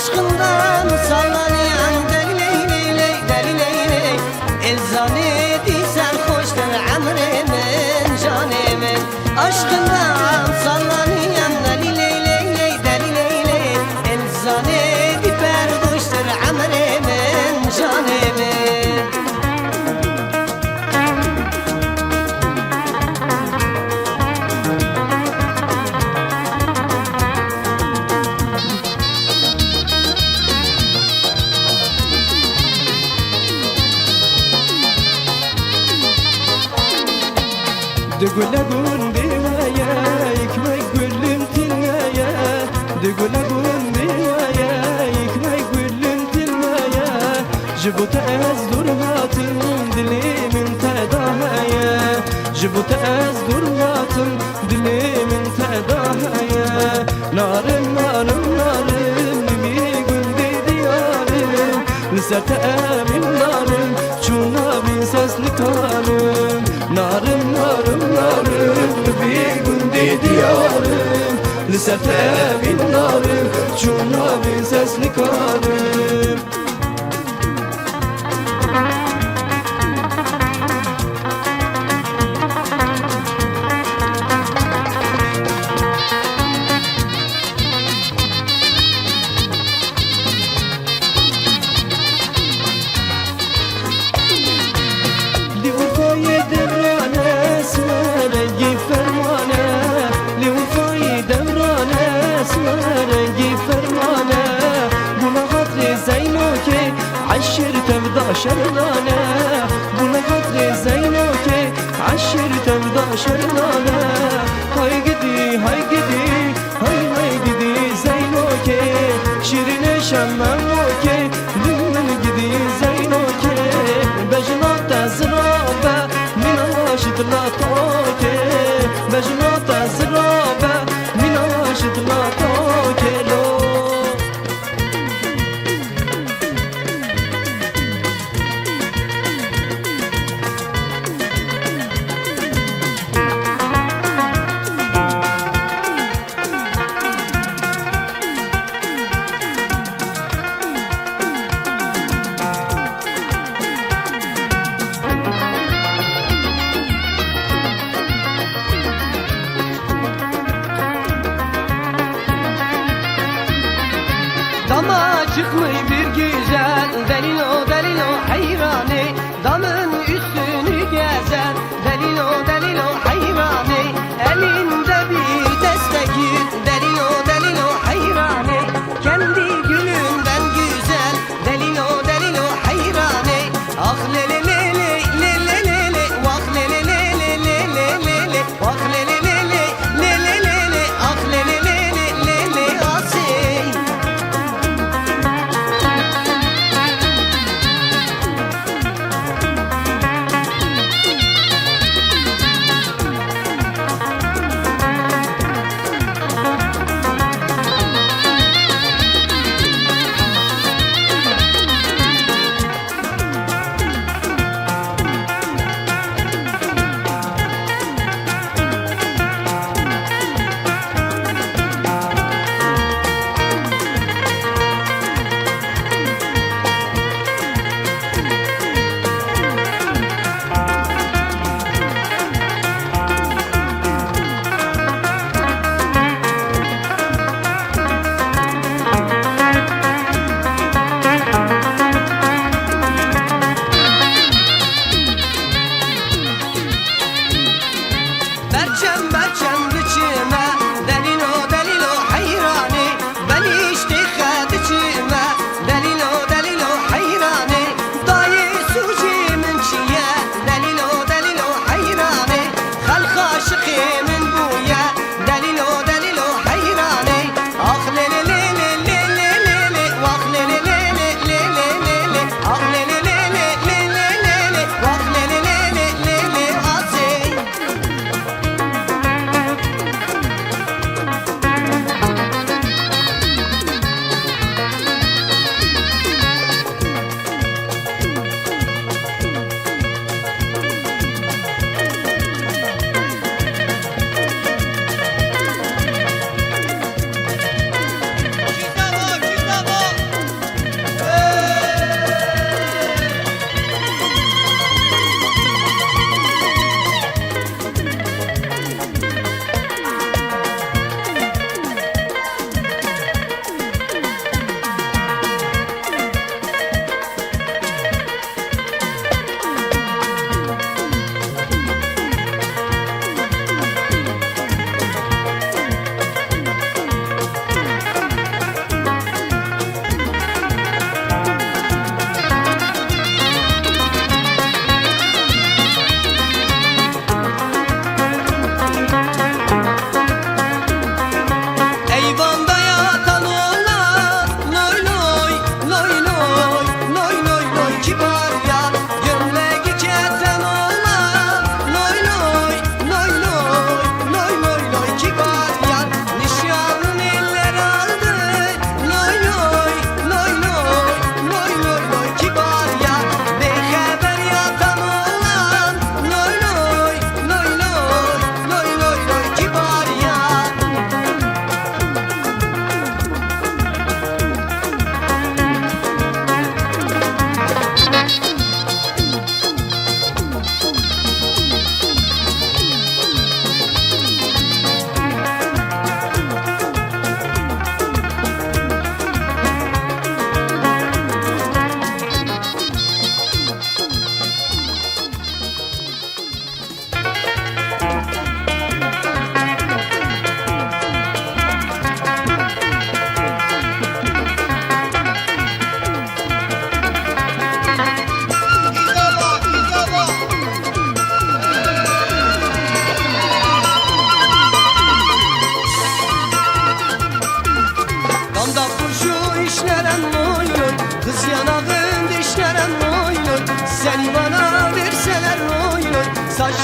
Aşkından sallayan deli ley ley deli ley ley. Elzanedi serhoştur amremin canemin. Aşkından sallayan deli ley ley ley deli ley ley. Elzanedi serhoştur amremin canemin. Dugulagun divaya, ekmek gülüm tilmaya. Dugulagun divaya, ekmek gülüm tilmaya. Jibuta ez durmatım dilimin tedahaya. Jibuta ez durmatım dilimin tedahaya. Narım narım narım bir gün dedi yarım. Liserte emin narım çuna bin sesli karım. Narım narım narım bir gün dedi yarım. Liserte emin narım çuna bin sesli karım. عشر تبدا شرنانه بنا قدر زينوكي عشر تبدا شرنانه هاي قدي هاي قدي هاي قدي زينوكي شيرين شماموكي لمن قدي زينوكي بجنات زرابة من واشد لا توكي بجنات زرابة من واشد لا توكي لو Dama çıkmış bir güzel delilo delilo hayrani. Damın üstünü gezer delilo delilo hayrani. Elinde bir destekir delilo delilo hayrani. Kendi gülünden güzel delilo delilo hayrani. Ah lele lele lele lele vah lele lele lele lele vah lele lele lele lele ah lele lele lele asey.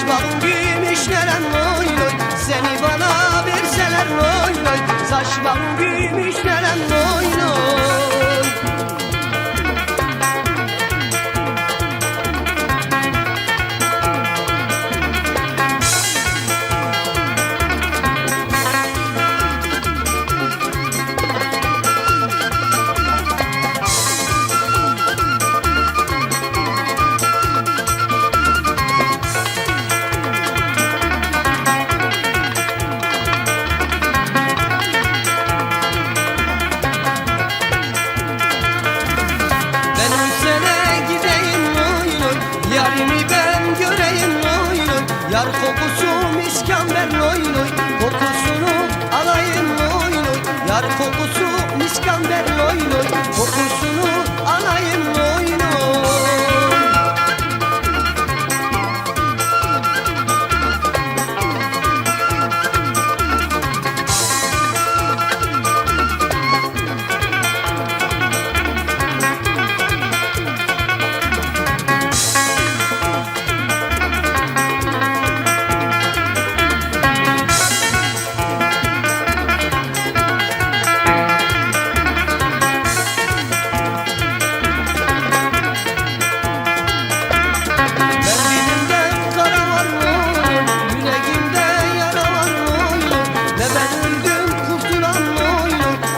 Saçlarım gümüşlenen oy oy, seni bana verseler oy oy. Saçlarım gümüşlenen oy oy. Yarimi ben göreyim oy oy, yar kokusu miskamber oy oy. Kokusunu alayım oy oy, yar kokusu miskamber oy oy. Kokusunu alayım oy oy.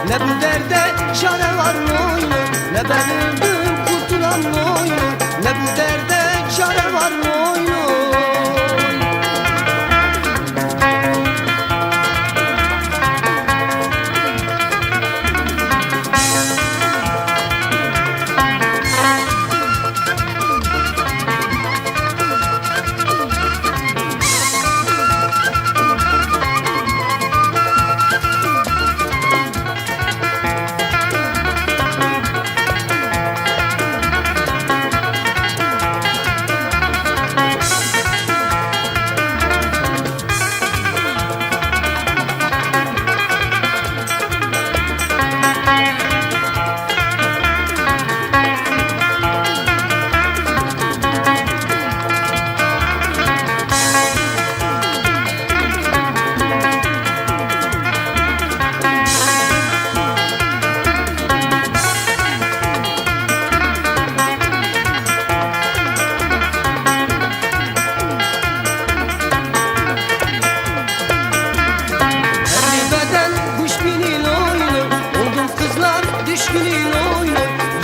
Ne bu derde çare var oy oy, ne ben öldüm kurtulan oy oy. Ne bu derde çare var oy oy.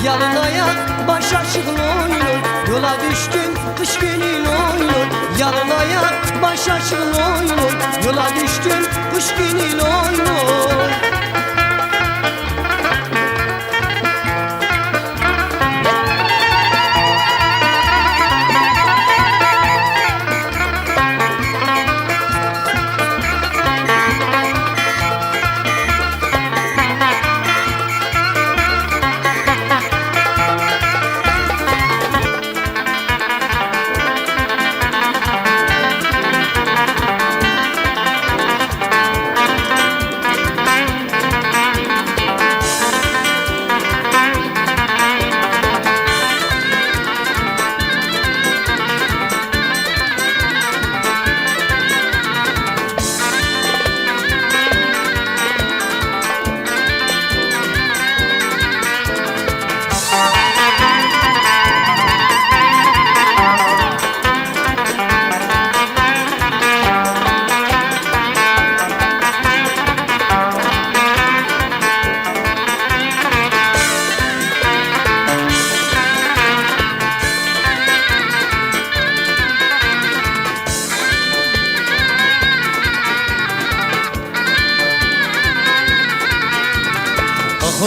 Yalın ayak baş açık oy oy, yola düştüm kış günü oy oy. Yalın ayak baş açık oy oy, yola düştüm kış günü oy oy.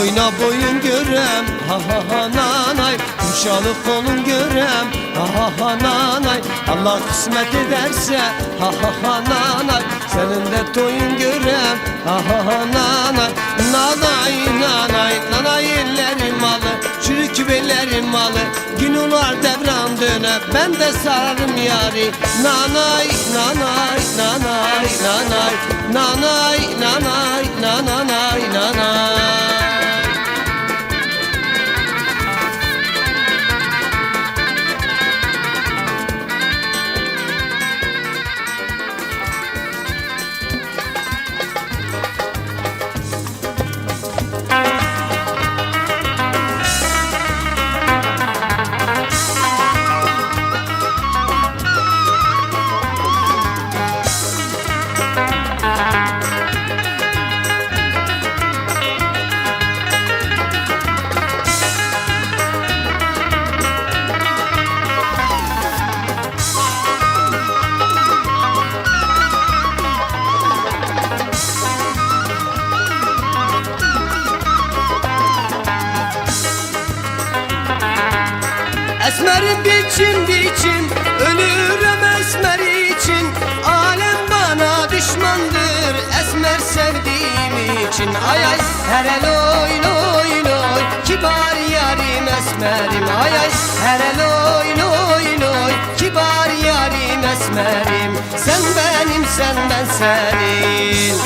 Oyna boyun görem, ha ha ha nanay. Uşalı kolun görem, ha ha ha nanay. Allah kısmet ederse, ha ha ha nanay. Senin de toyun görem, ha ha ha nanay. Nanay nanay, nanay ellerim malı, çürük bellerim malı. Gün olar devran döner, ben de sararım yari. Nanay nanay nanay nanay, nanay nanay nanay nanay. biçim biçim ölürüm esmer için. Alem bana düşmandır esmer sevdiğim için. Ay ay hele loy loy loy kibar yarim esmerim. Ay ay hele loy loy loy kibar yarim esmerim. Sen benim sen ben senin.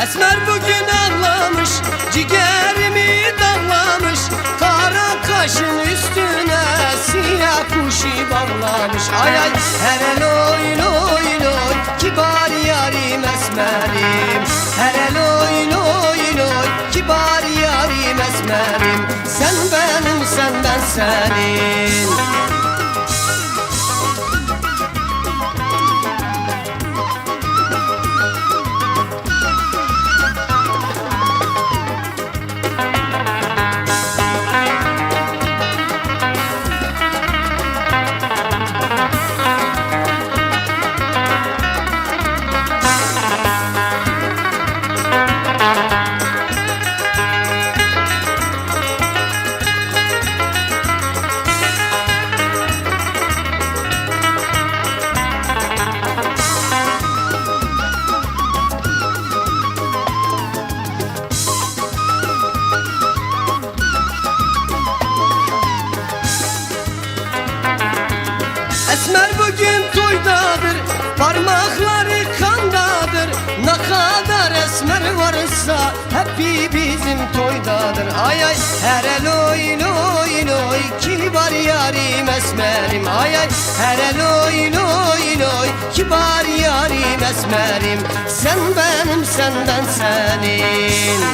Esmer bugün ağlamış, ciğerimi dağlamış. Kara kaşın üstüne siyah kuşu bağlamış. Ay ay hele loy loy loy kibar yarim esmerim. Hele loy loy loy kibar yarim esmerim. Sen benim sen ben senin. Esmer bugün toydadır, parmakları kandadır. Ne kadar esmer varsa hep bizim toydadır. Ay ay hele loy loy loy kibar yarim esmerim. Ay ay hele loy loy loy kibar yarim esmerim. Sen benim sen ben senin.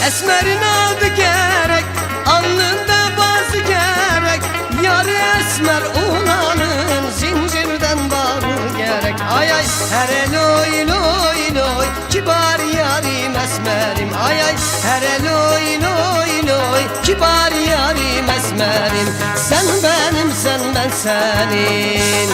Esmerin adı gerek, alnında bazı gerek. Yarı esmer olanın zincirden bağlı gerek. Ay ay hele loy loy loy kibar yarim esmerim. Ay ay hele loy loy loy kibar yarim esmerim. Sen benim sen ben senin.